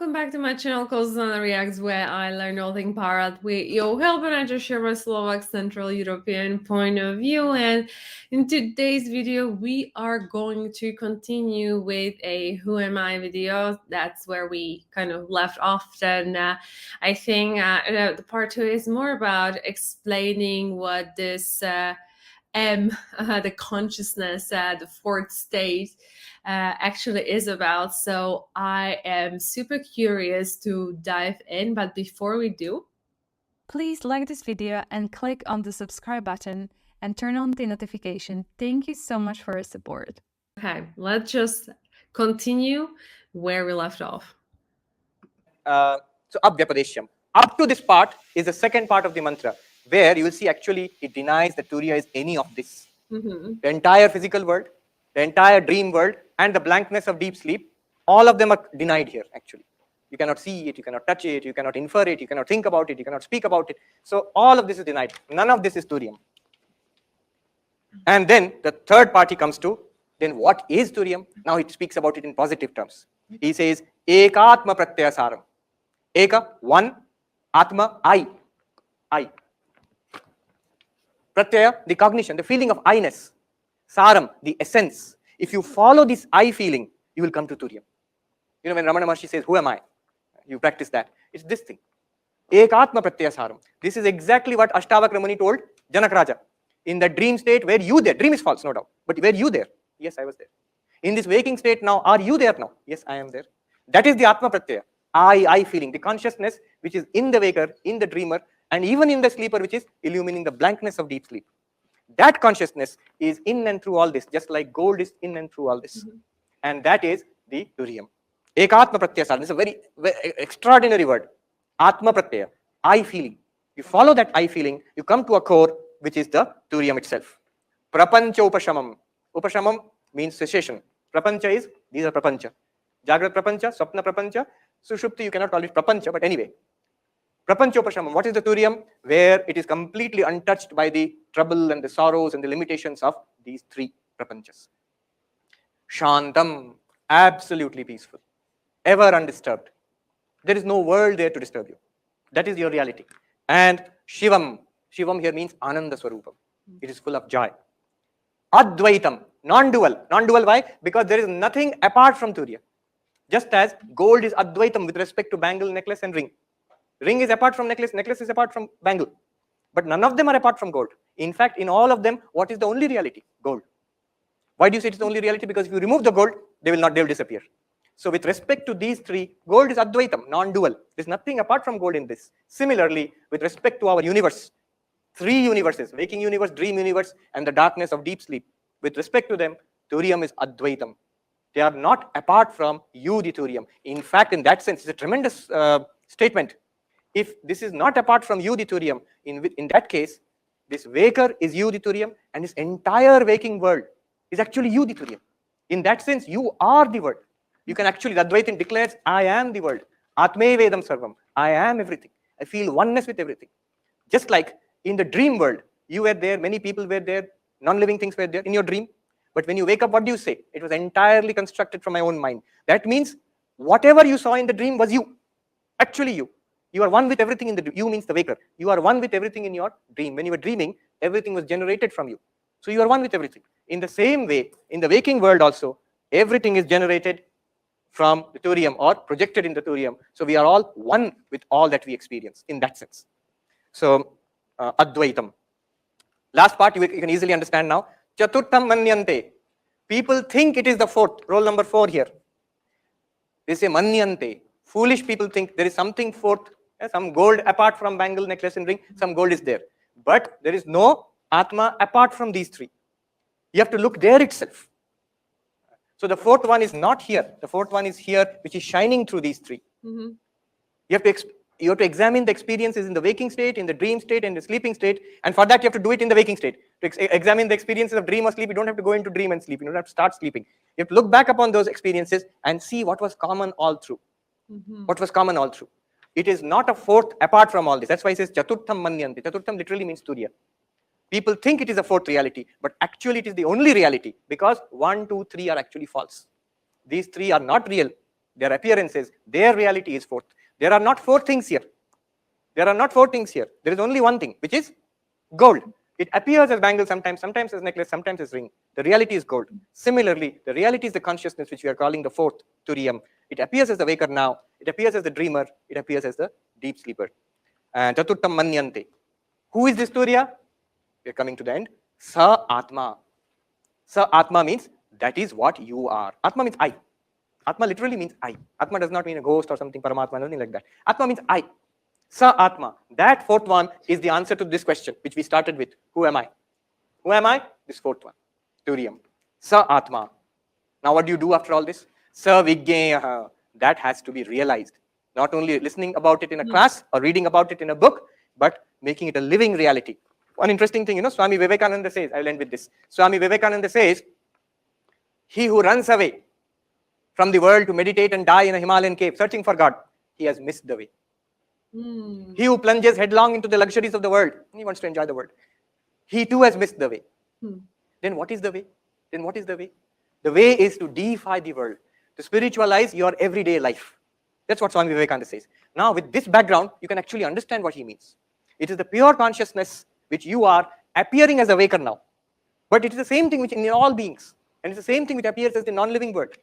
welcome back to my channel called zuzanareacts, where I learn all things Bharat with your help, and I just share my Slovak Central European point of view. And in today's video, we are going to continue with a Who Am I video. That's where we kind of left off. And I think the part 2 is more about explaining what this the consciousness, the fourth state, actually is about. So I am super curious to dive in, but before we do, please like this video and click on the subscribe button and turn on the notification. Thank you so much for your support. Okay, let's just continue where we left off. So Abhyapadeshyam. Up to this part is the second part of the mantra, where you will see actually it denies that Turiya is any of this. The entire physical world, the entire dream world, and the blankness of deep sleep, all of them are denied here actually. You cannot see it, you cannot touch it, you cannot infer it, you cannot think about it, you cannot speak about it. So all of this is denied. None of this is Turiyam. And then the third part he comes to, then what is Turiyam? Now he speaks about it in positive terms. He says, Ekatma Pratyaya Saram. Eka, one, Atma, I. Pratyaya, the cognition, the feeling of I-ness. Saram, the essence. If you follow this I feeling, you will come to Turiyam. You know, when Ramana Maharshi says, who am I? You practice that. It's this thing. Ekatma Pratyaya Saram. This is exactly what Ashtavakra Muni told Janak Raja. In the dream state, where you there? Dream is false, no doubt. But were you there? Yes, I was there. In this waking state now, are you there now? Yes, I am there. That is the Atma Pratyaya. I feeling, the consciousness which is in the waker, in the dreamer, and even in the sleeper, which is illumining the blankness of deep sleep. That consciousness is in and through all this, just like gold is in and through all this. And that is the Turiyam. Ekatma Pratyaya Saram. This is a very, very extraordinary word. Atma Pratyaya, I feeling. You follow that I feeling, you come to a core, which is the Turiyam itself. Prapancha Upashamam. Upashamam means cessation. Prapancha is, these are Prapancha. Jagrat Prapancha, Swapna Prapancha. Sushupti, you cannot call it Prapancha, but anyway. Prapancha Upashamam. What is the Turiyam? Where it is completely untouched by the trouble and the sorrows and the limitations of these three Prapanchas. Shantam, absolutely peaceful, ever undisturbed. There is no world there to disturb you. That is your reality. And Shivam. Shivam here means Ananda Swarupam. It is full of joy. Advaitam, non-dual. Non-dual, why? Because there is nothing apart from Turiya. Just as gold is Advaitam with respect to bangle, necklace and ring. Ring is apart from necklace, necklace is apart from bangle. But none of them are apart from gold. In fact, in all of them, what is the only reality? Gold. Why do you say it is the only reality? Because if you remove the gold, they will disappear. So with respect to these three, gold is Advaitam, non-dual. There is nothing apart from gold in this. Similarly, with respect to our universe, three universes, waking universe, dream universe, and the darkness of deep sleep. With respect to them, Turiyam is Advaitam. They are not apart from you, the Turiyam. In fact, in that sense, it's a tremendous statement. If this is not apart from you, the Turiyam, in that case, this waker is you, the Turiyam, and this entire waking world is actually you, the Turiyam. In that sense, you are the world. You can actually, the Advaitin declares, I am the world. Atme Vedam Sarvam. I am everything. I feel oneness with everything. Just like in the dream world, you were there, many people were there, non-living things were there in your dream. But when you wake up, what do you say? It was entirely constructed from my own mind. That means whatever you saw in the dream was you. Actually you. You are one with everything in the dream. You means the waker. You are one with everything in your dream. When you were dreaming, everything was generated from you. So you are one with everything. In the same way, in the waking world also, everything is generated from the Turiyam or projected in the Turiyam. So we are all one with all that we experience in that sense. So Advaitam. Last part you can easily understand now. Chaturtham Manyante. People think it is the fourth, roll number 4 here. They say Manyante. Foolish people think there is something fourth, some gold apart from bangle, necklace and ring, some gold is there. But there is no Atma apart from these three. You have to look there itself. So the fourth one is not here. The fourth one is here, which is shining through these three. You have to examine the experiences in the waking state, in the dream state, and the sleeping state. And for that, you have to do it in the waking state. To examine the experiences of dream or sleep, you don't have to go into dream and sleep. You don't have to start sleeping. You have to look back upon those experiences and see what was common all through. What was common all through. It is not a fourth apart from all this. That's why he says Chaturtham Manyanti. Chaturtham literally means Turiya. People think it is a fourth reality, but actually it is the only reality because 1, 2, 3 are actually false. These three are not real. their appearances, their reality is fourth. There are not four things here. There are not four things here. There is only one thing, which is gold. It appears as bangle sometimes, sometimes as necklace, sometimes as ring. The reality is gold. Similarly, the reality is the consciousness, which we are calling the fourth, Turiyam. It appears as the waker now. It appears as the dreamer. It appears as the deep sleeper. And Chaturtam Manyante. Who is this Turiya? We are coming to the end. Sa Atma. Sa Atma means that is what you are. Atma means I. Atma literally means I. Atma does not mean a ghost or something, Paramatma, nothing like that. Atma means I. Sa Atma. That fourth one is the answer to this question, which we started with. Who am I? Who am I? This fourth one. Turiyam. Sa Atma. Now what do you do after all this? Sa Vigneyaha. That has to be realized. Not only listening about it in a class or reading about it in a book, but making it a living reality. One interesting thing, Swami Vivekananda says, I'll end with this. Swami Vivekananda says, he who runs away from the world to meditate and die in a Himalayan cave, searching for God, he has missed the way. He who plunges headlong into the luxuries of the world, he wants to enjoy the world, he too has missed the way. Then what is the way? Then what is the way? The way is to defy the world, to spiritualize your everyday life. That's what Swami Vivekananda says. Now, with this background, you can actually understand what he means. It is the pure consciousness which you are appearing as a waker now. But it is the same thing which in all beings. And it's the same thing which appears as the non-living world.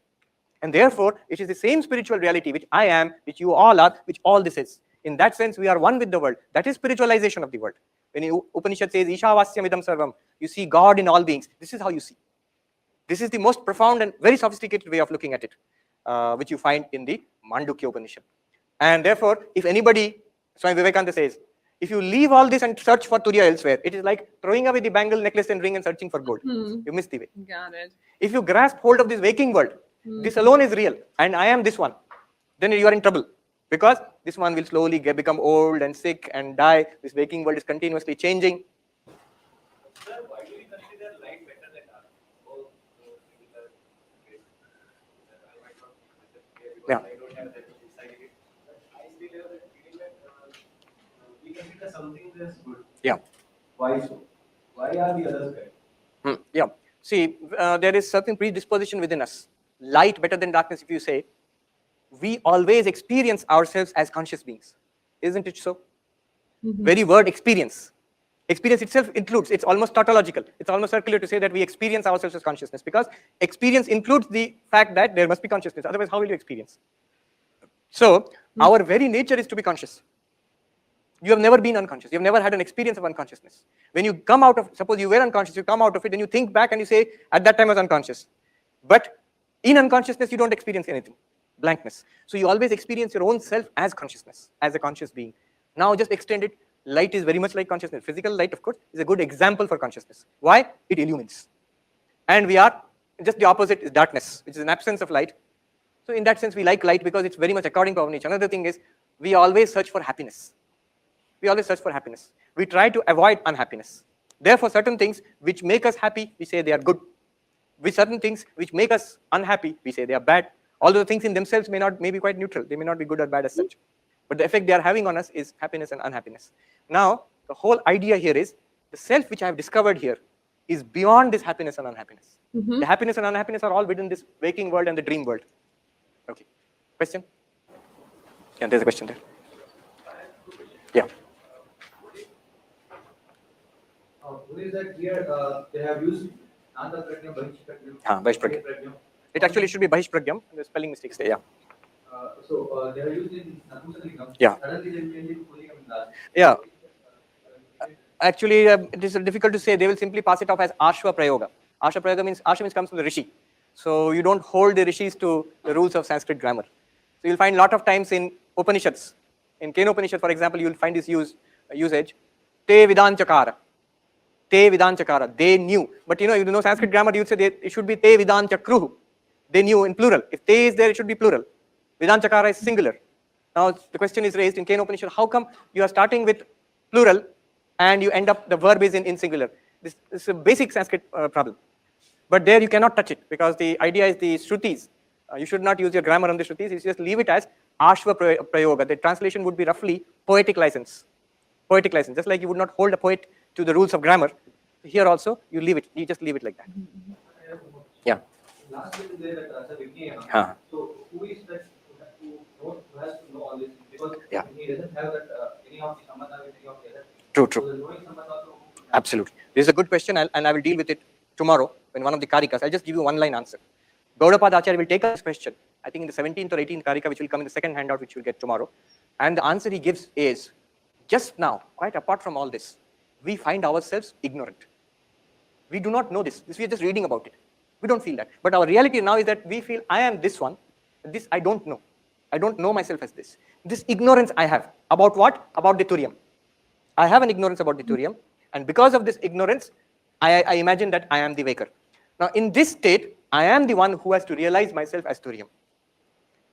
And therefore, it is the same spiritual reality which I am, which you all are, which all this is. In that sense, we are one with the world. That is spiritualization of the world. When Upanishad says, Ishavasyam idam sarvam, you see God in all beings. This is how you see. This is the most profound and very sophisticated way of looking at it, which you find in the Mandukya Upanishad. And therefore, if anybody, Swami Vivekananda says, if you leave all this and search for Turiya elsewhere, it is like throwing away the bangle, necklace and ring and searching for gold. You miss the way. Got it. If you grasp hold of this waking world, this alone is real, and I am this one, then you are in trouble. Because this one will slowly become old and sick and die. This waking world is continuously changing. Sir, why do we consider light better than dark? Yeah. I don't have that inside it. But I still have that feeling that we consider something as good. Yeah. Why so? Why are the others bad? Yeah. See, there is certain predisposition within us. Light better than darkness, if you say, we always experience ourselves as conscious beings. Isn't it so? Very word experience. Experience itself includes, it's almost tautological. It's almost circular to say that we experience ourselves as consciousness, because experience includes the fact that there must be consciousness. Otherwise, how will you experience? So, our very nature is to be conscious. You have never been unconscious. You have never had an experience of unconsciousness. When you come out of, suppose you were unconscious, you come out of it, then you think back and you say, at that time I was unconscious. But in unconsciousness, you don't experience anything. Blankness. So you always experience your own self as consciousness, as a conscious being. Now just extend it. Light is very much like consciousness. Physical light, of course, is a good example for consciousness. Why? It illumines. And we are, just the opposite is darkness, which is an absence of light. So in that sense, we like light because it's very much according to our nature. Another thing is, we always search for happiness. We always search for happiness. We try to avoid unhappiness. Therefore, certain things which make us happy, we say they are good. With certain things which make us unhappy, we say they are bad. Although the things in themselves may be quite neutral. They may not be good or bad as such. But the effect they are having on us is happiness and unhappiness. Now, the whole idea here is, the self which I have discovered here is beyond this happiness and unhappiness. The happiness and unhappiness are all within this waking world and the dream world. Okay. Question? Yeah, there's a question there. Yeah. What is that here? They have used Nanda Pragyam, Bahish Pragyam. Bahish Pragyam. It actually should be Bahish Pragyam. The spelling mistakes there, yeah. So they are used in Napusalikam. Yeah. Suddenly they change it to Pulikam in last. Yeah. Actually, it is difficult to say. They will simply pass it off as Ashwa Prayoga. Ashwa Prayoga means, Ashwa means comes from the Rishi. So you don't hold the Rishis to the rules of Sanskrit grammar. So you'll find a lot of times in Upanishads, in Kena Upanishad, for example, you'll find this usage, Te Vidanchakara. Te Vidanchakara. They knew. But you know Sanskrit grammar, you'd say it should be Te Vidanchakruhu. They knew in plural. If Te is there, it should be plural. Vidanchakara is singular. Now the question is raised in Kena Upanishad, how come you are starting with plural and you end up, the verb is in singular? This is a basic Sanskrit problem. But there you cannot touch it, because the idea is the Shrutis. You should not use your grammar on the Shrutis. You just leave it as Ashva Prayoga. The translation would be roughly poetic license. Poetic license. Just like you would not hold a poet to the rules of grammar. Here also, you leave it. You just leave it like that. Yeah. Last bit is there that Vigneya. Huh. So who is that have that any of the sambandha with any of the other. True, So true. the knowing sambandha also. Absolutely. This is a good question, and I will deal with it tomorrow in one of the karikas. I'll just give you one line answer. Gaudapada Acharya will take up this question, I think in the 17th or 18th karika, which will come in the second handout, which you'll get tomorrow. And the answer he gives is, just now, quite apart from all this, we find ourselves ignorant. We do not know this. We are just reading about it. We don't feel that. But our reality now is that we feel, I am this one, this I don't know. I don't know myself as this. This ignorance I have. About what? About the Turiam. I have an ignorance about the Turiam. And because of this ignorance, I imagine that I am the waker. Now, in this state, I am the one who has to realize myself as Turiam.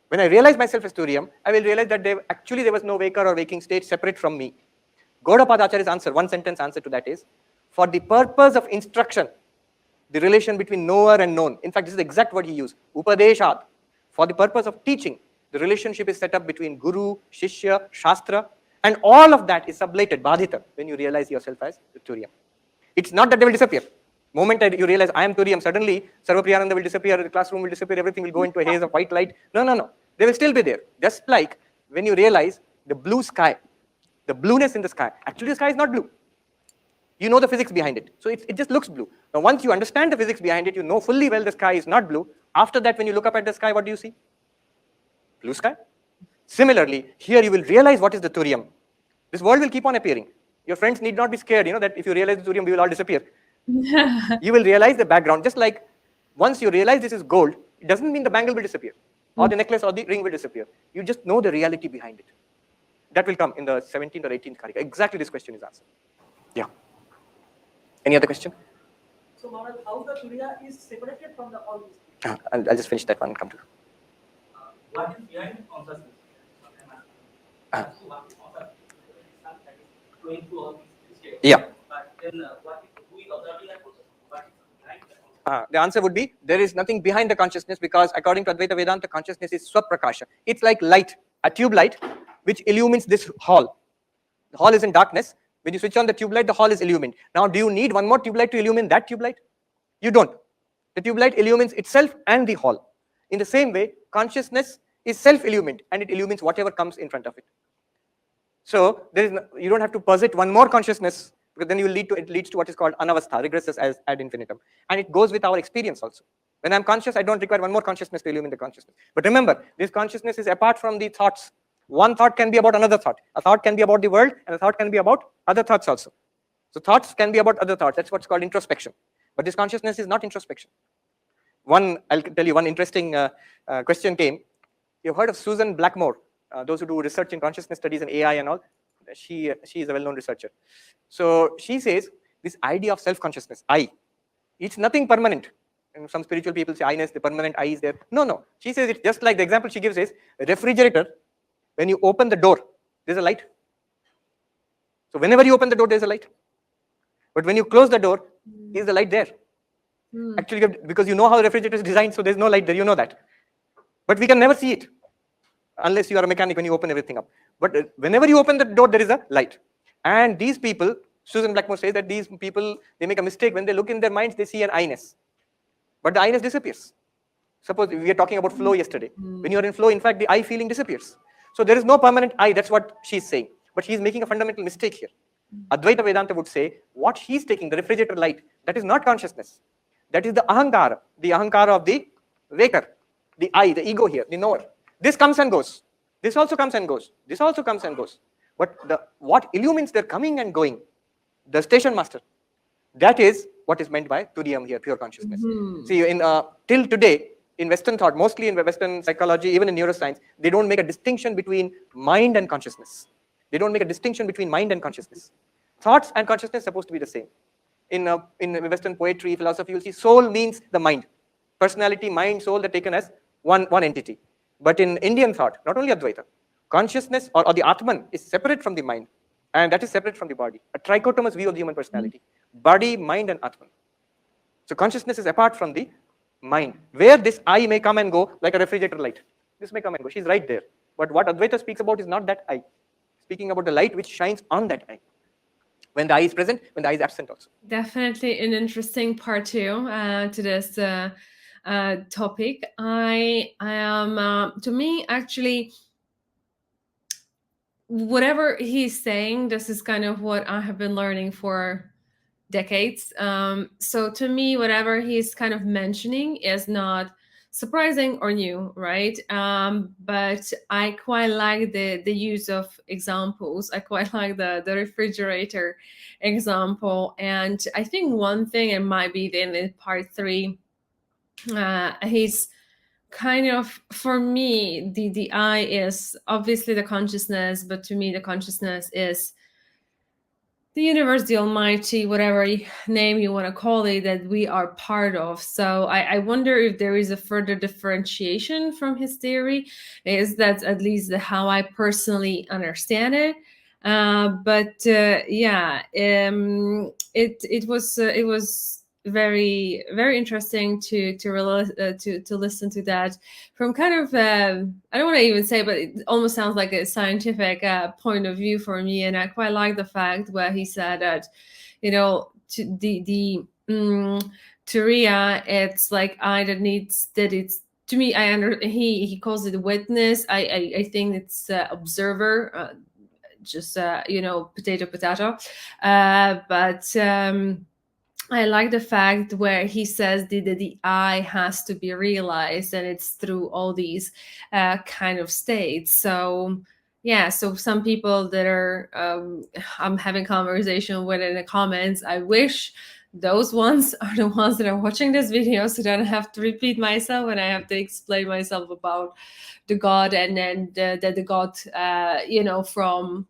When I realize myself as Turiam, I will realize that actually there was no waker or waking state separate from me. Gaudapada Acharya's answer, one sentence answer to that is, for the purpose of instruction, the relation between knower and known. In fact, this is the exact word he used, Upadeshat. For the purpose of teaching, the relationship is set up between Guru, Shishya, Shastra, and all of that is sublated, badhita, when you realize yourself as the Turiam. It's not that they will disappear. Moment you realize I am Turiam, suddenly Sarvapriyananda will disappear, the classroom will disappear, everything will go into a haze of white light. No, no, no. They will still be there. Just like when you realize the blue sky, the blueness in the sky. Actually, the sky is not blue. You know the physics behind it. So it just looks blue. Now, once you understand the physics behind it, you know fully well the sky is not blue. After that, when you look up at the sky, what do you see? Blue sky. Similarly, here you will realize what is the Turiam. This world will keep on appearing. Your friends need not be scared, that if you realize the Turiam, we will all disappear. You will realize the background. Just like once you realize this is gold, it doesn't mean the bangle will disappear, or the necklace or the ring will disappear. You just know the reality behind it. That will come in the 17th or 18th karika. Exactly this question is answered. Yeah. Any other question? So, Maharaj, how the Turiya is separated from the all these things? I'll just finish that one and come to you. What is behind consciousness? What is consciousness? Going through all these states. Yeah. But then, who is observing that process? What is behind that? The answer would be, there is nothing behind the consciousness, because according to Advaita Vedanta, consciousness is Swaprakasha. It's like light, a tube light, which illumines this hall. The hall is in darkness. When you switch on the tube light, the hall is illumined. Now, do you need one more tube light to illumine that tube light? You don't. The tube light illumines itself and the hall. In the same way, consciousness is self-illumined, and it illumines whatever comes in front of it. So you don't have to posit one more consciousness, because then it leads to what is called anavastha, regresses as ad infinitum. And it goes with our experience also. When I'm conscious, I don't require one more consciousness to illumine the consciousness. But remember, this consciousness is apart from the thoughts. One thought can be about another thought. A thought can be about the world, and a thought can be about other thoughts also. So thoughts can be about other thoughts. That's what's called introspection. But this consciousness is not introspection. I'll tell you one interesting question came. You've heard of Susan Blackmore, those who do research in consciousness studies and AI and all. She is a well-known researcher. So she says this idea of self-consciousness, I, it's nothing permanent. And some spiritual people say I-ness, the permanent I is there. No, no. She says it's just like the example she gives is a refrigerator. When you open the door, there's a light. So whenever you open the door, there's a light. But when you close the door, is the light there? Actually, because you know how the refrigerator is designed, so there's no light there, you know that. But we can never see it, unless you are a mechanic when you open everything up. But whenever you open the door, there is a light. And these people, Susan Blackmore says that these people, they make a mistake. When they look in their minds, they see an I-ness. But the I-ness disappears. Suppose we were talking about flow yesterday. When you are in flow, in fact, the I feeling disappears. So there is no permanent I, that's what she's saying. But she's making a fundamental mistake here. Advaita Vedanta would say, what she's taking, the refrigerator light, that is not consciousness. That is the ahankara of the waker, the I, the ego here, the knower. This comes and goes. This also comes and goes. This also comes and goes. But what illumines their coming and going, the station master, that is what is meant by Turiyam here, pure consciousness. See, till today, in Western thought, mostly in Western psychology, even in neuroscience, they don't make a distinction between mind and consciousness. They don't make a distinction between mind and consciousness. Thoughts and consciousness are supposed to be the same. In Western poetry, philosophy, you'll see soul means the mind. Personality, mind, soul, they're taken as one entity. But in Indian thought, not only Advaita, consciousness or the Atman is separate from the mind, and that is separate from the body. A trichotomous view of the human personality. Body, mind, and Atman. So consciousness is apart from the mind, where this I may come and go like a refrigerator light. This may come and go. She's right there. But what Advaita speaks about is not that I. Speaking about the light which shines on that I. When the I is present, when the I is absent also. Definitely an interesting part too to this topic. I am, to me, actually, whatever he's saying, this is kind of what I have been learning for decades. So to me, whatever he's kind of mentioning is not surprising or new, right? But I quite like the use of examples. I quite like the refrigerator example. And I think one thing, it might be in the part 3, he's kind of, for me, the I is obviously the consciousness, but to me the consciousness is the universe, the almighty, whatever name you want to call it, that we are part of. So I wonder if there is a further differentiation from his theory. Is that at least how I personally understand it. Yeah, it was very, very interesting to listen to that from kind of I don't want to even say, but it almost sounds like a scientific point of view for me. And I quite like the fact where he said that, you know, the Turia, it's like I that needs that it's, to me, he calls it witness. I think it's observer, just you know, potato. But I like the fact where he says the I has to be realized, and it's through all these kind of states. So yeah, so some people that are I'm having conversation with in the comments, I wish those ones are the ones that are watching this video, so then I have to repeat myself and I have to explain myself about the God, and then the God, you know, from,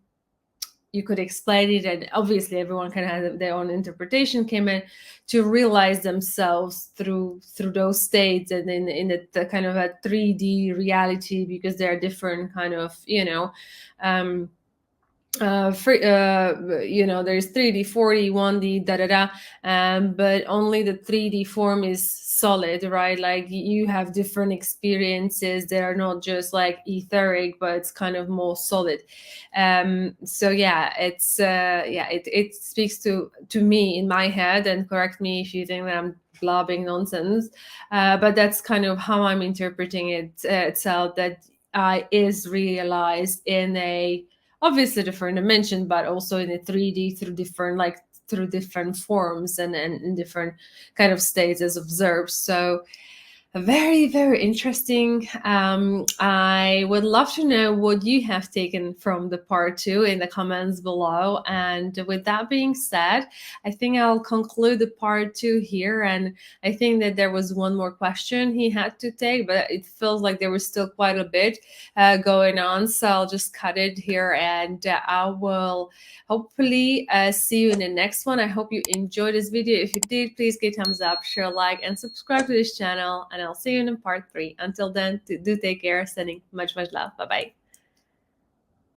you could explain it, and obviously everyone can have their own interpretation, came in to realize themselves through those states, and in the kind of a 3D reality, because there are different kind of, you know, you know, there's 3D, 4D, 1D, but only the 3D form is solid, right? Like you have different experiences that are not just like etheric, but it's kind of more solid. So yeah, it's yeah, it speaks to me in my head, and correct me if you think that I'm blabbing nonsense, but that's kind of how I'm interpreting it itself, that I is realized in a obviously different dimension, but also in a 3D through different forms and in different kind of states as observed. So very, very interesting. I would love to know what you have taken from the part 2 in the comments below. And with that being said, I think I'll conclude the part 2 here. And I think that there was one more question he had to take, but it feels like there was still quite a bit going on. So I'll just cut it here, and I will hopefully see you in the next one. I hope you enjoyed this video. If you did, please give a thumbs up, share a like, and subscribe to this channel. And I'll see you in part 3. Until then, do take care. Sending much, much love. Bye-bye.